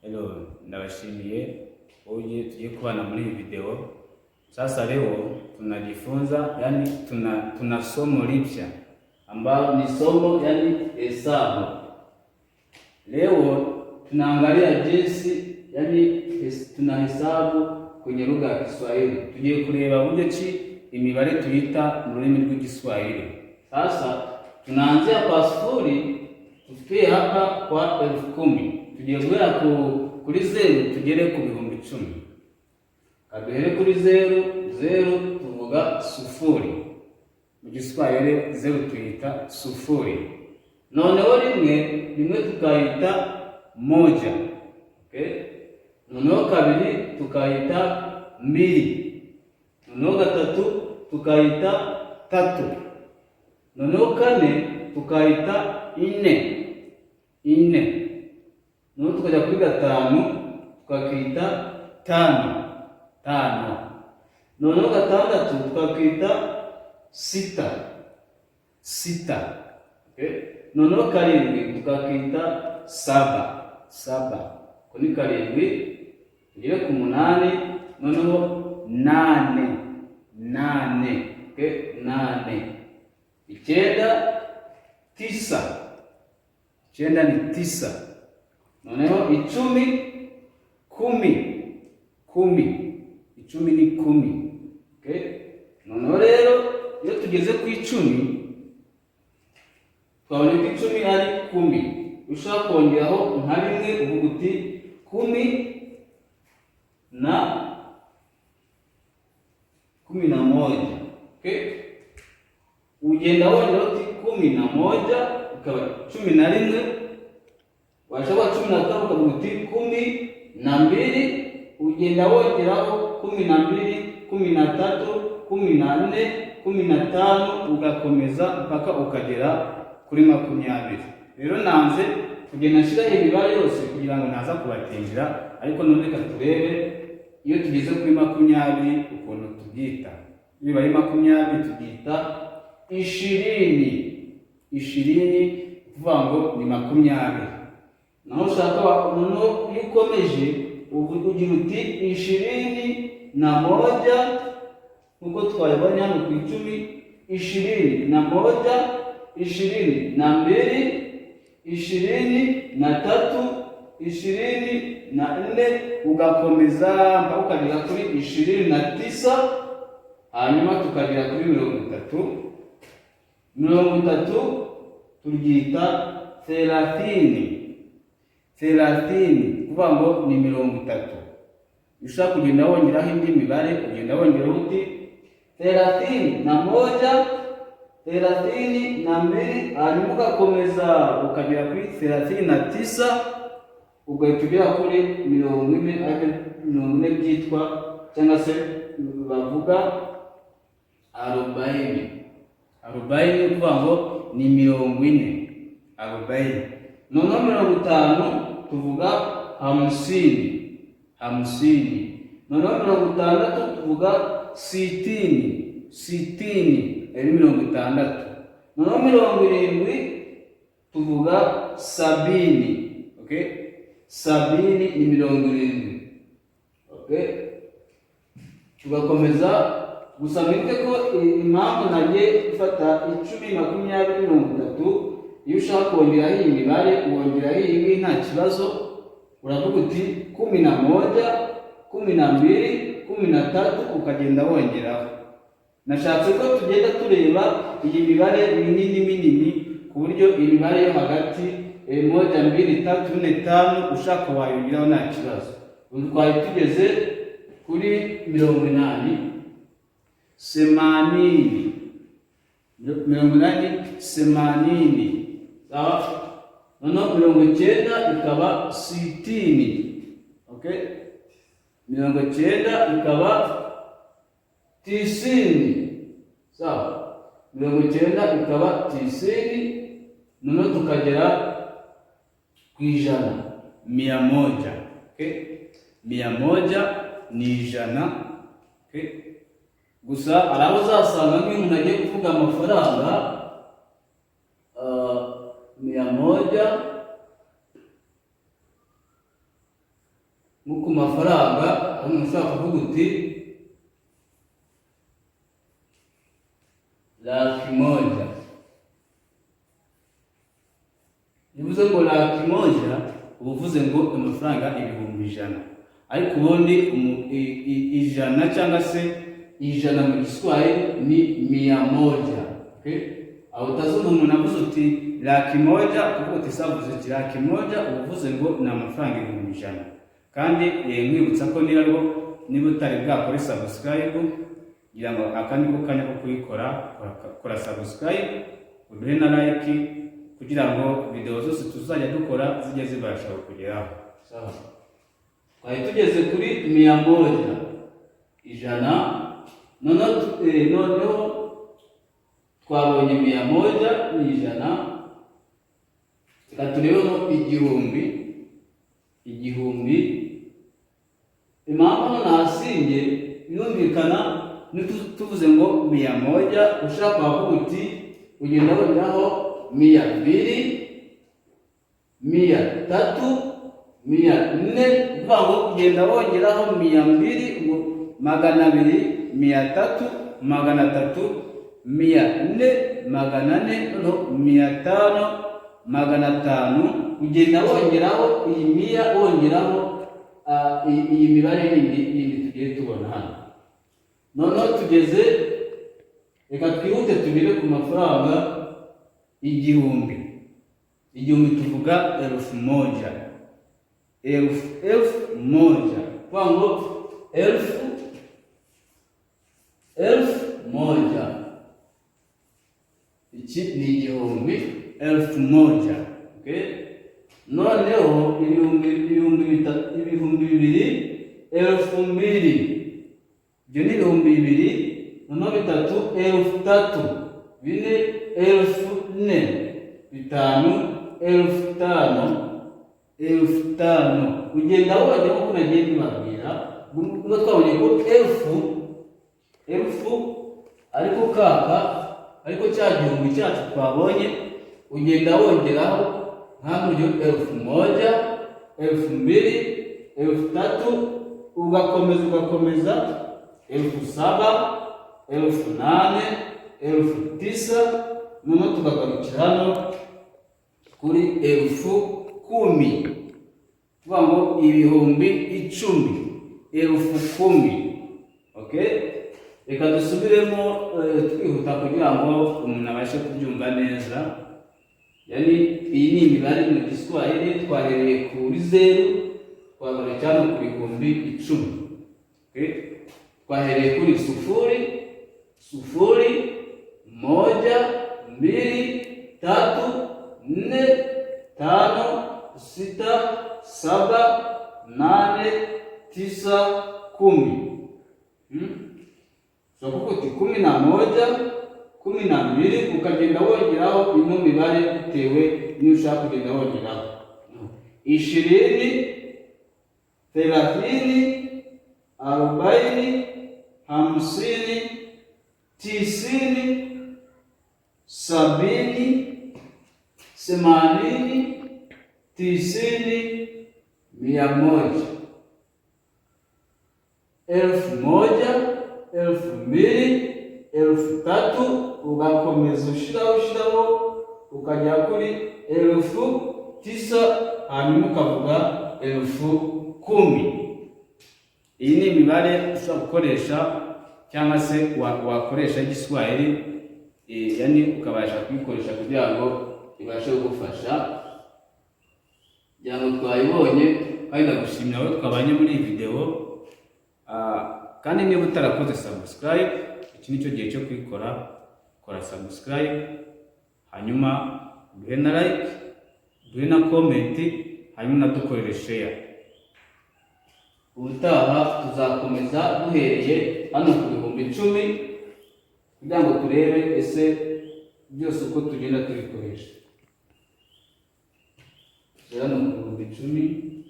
Hello, ndawashimiye uje tuje kubana muri hii video. Sasa leo tunajifunza tuna somo lipya ambalo ni somo hesabu. Leo tunaangalia jinsi tunahesabu kwenye lugha ya Kiswahili. Tugiye kureba uburyo ki imibare tuyita mu rurimi rw'Igiswahili. Sasa tunaanzia kwa sifuri tufikie hapa kwa 10,000. Tugiye guhera kuri 0 tugere ku bihumbi 10. Kaduhere kuri 0 tuvuga sufuri. Mu Giswahili 0 tuyita sufuri. Noneho rimwe tukayita moja. Okay? Noneho kabiri tukayita mbili. Noneho gatatu tukayita tatu. Noneho kane tukayita ine. Noneho tukajya kuri gatanu tukakita tano. Noneho gatandatu tukakita sita. Okay? Noneho karindwi tukakita saba. Kuni karindwi tugere ku 8. Noneho nane. Okay? 8. 9 ni 9. Noneho 10 ni 10. Okay? Noneho rero iyo tugeze ku 10 twabona ko 10 ari 10. Ushaka kongeraho nka rimwe uvuga uti 11. Okay? Ugenda wongera uti 11 ikaba 11. Washaka 15 ukavuga uti 12. Ugenda wongeraho 12, 13, 14, 15 ugakomeza mpaka ukagera kuri 20. Rero nanze kugenda nshiraho imibare yose kugira ngo naza kubatinjira, ariko none reka turebe iyo tugeze kuri 20 ukuntu tubyita. Niba ari 20 tubyita 20 kuvuga ngo ni 20. Naho ushaka noneho iyo ukomeje ugira uti 21 nkuko twabibonye hano ku 10. 21, 22, 23, 24 ugakomeza mpaka ukagera kuri 29. Hanyuma tukagera kuri 30 turyita 30 kuvuga ngo ni 30. Ushaka kugenda wongeraho indi mibare ugenda wongeraho uti 31, 32, hanyuma ugakomeza ukagera kuri 39 ugahita ugera kuri 40 byitwa cyangwa se bavuga 40 kuvuga ngo ni 40. Noneho 50 tuvuga 50. Noneho 60 tuvuga 60 ari 60. Noneho 70 tuvuga 70. Okay? 70 ni 70. Okay? Tugakomeza gusa mwite ko impamvu nagiye gufata 10, 20, 30. Iyo ushaka kongeraho iyi mibare wongeraho iyi nta kibazo. Uravuga uti 11, 12, 13 ukagenda wongeraho. Nashatse ko tugenda tureba iyi mibare minini ku buryo imibare yo hagati 1, 2, 3, 4, 5 ushaka wayongeraho nta kibazo. Ubu twari tugeze kuri 80. 80. Sawa? Noneho 90 ikaba 60. Okay? 90 ikaba 90. Sawa? 90 ikaba 90. Noneho tukagera ku 100. Okay? 100 ni 100. Okay? Gusa araho uzasanga nk'umuntu agiye kuvuga amafaranga 100 nko ku mafaranga aho ushaka kuvuga uti 100,000. Nibuze ngo 100,000 ubuvuze ngo amafaranga 100,000, ariko ubundi ijana cyangwa se ijana mu Kiswahili ni 100. Okay, aho utazumva umuntu avuze uti 100,000 kuko utisavuze ati 100,000 ubuvuze ngo ni amafaranga 100,000. kandi nkwibutsa ko niba utari bwakore subscribe ngira ngo akandi ko kanya ko kuyikora kora subscribe, uduhe na like kugira ngo video zose tuzajya dukora zijye zibasha kugeraho. Sawa, twari tugeze kuri 100, ijana. Noneho twabonye 100 ni ijana, reka turebeho igihumbi. Impamvu nasinge birumvikana tuvuze ngo 100 ushaka kuvuga uti ugenda wongeraho 200, 300, 400, uvuga ngo ugenda wongeraho 200 ngo 200, 300, 300, 400, 400, no 500, 500, ugenda wongeraho iyi 100 wongeraho iyi mibare yindi tugiye tubona hano. Noneho tugeze, reka twihute tugere ku mafaranga igihumbi tuvuga 1,000. 1,000 kwa ngo 1,000 iki ni igihumbi 1,000. Okay, noneho ibihumbi 2,000, 2,000 ibyo ni 2,000. noneho 3, 3,000, 4, 5, 5,000 ugenda wongera uko nagenda ubabwira. Ubwo twabonye ko elfu ariko ariko cya gihumbi cyacu twabonye ugenda wongeraho nka buryo 1,000, 2,000, 3,000 ugakomeza 7,000, 8,000, 9,000. noneho tugagarukira hano kuri 10,000, tuvuga ngo ibihumbi 10, 10,000. Okay, reka dusubiremo twihuta kugira ngo umuntu abashe kubyumva neza. Yani iyi ni imibare mu Kiswahili, twahereye kuri 0 twagana cyane ku bihumbi 10. Okay, twahereye kuri 0, 1, 2, 3, 4, 5, 6, 7, 8, 9, 10. So kuko 11, 12 ukagenda wongeraho ino mibare bitewe niyo ushaka kugenda wongeraho 20, 30, 40, 50, 90, 70, 80, 90, 100. 1,000, 2,000, 3,000 ugakomeza ushiraho ukajya kuri 9,000 hanyuma ukavuga 10,000. Iyi ni imibare ushobora gukoresha cyangwa se wakoresha Igiswahili, yani ukabasha kuyikoresha kugira ngo ibashe kugufasha. Cyangwa twayibonye kandi ndagushimira aho twabanye muri iyi video. Kandi niba utarakoze subscribe, iki nicyo gihe cyo kwikora. Kora subscribe, hanyuma duhe na like, duhe na comment, hanyuma dukorere share. Ubutaha tuzakomeza duhereye hano ku bihumbi 10 kugira ngo turebe ese byose uko tugenda tubikoresha. Hano ku bihumbi 10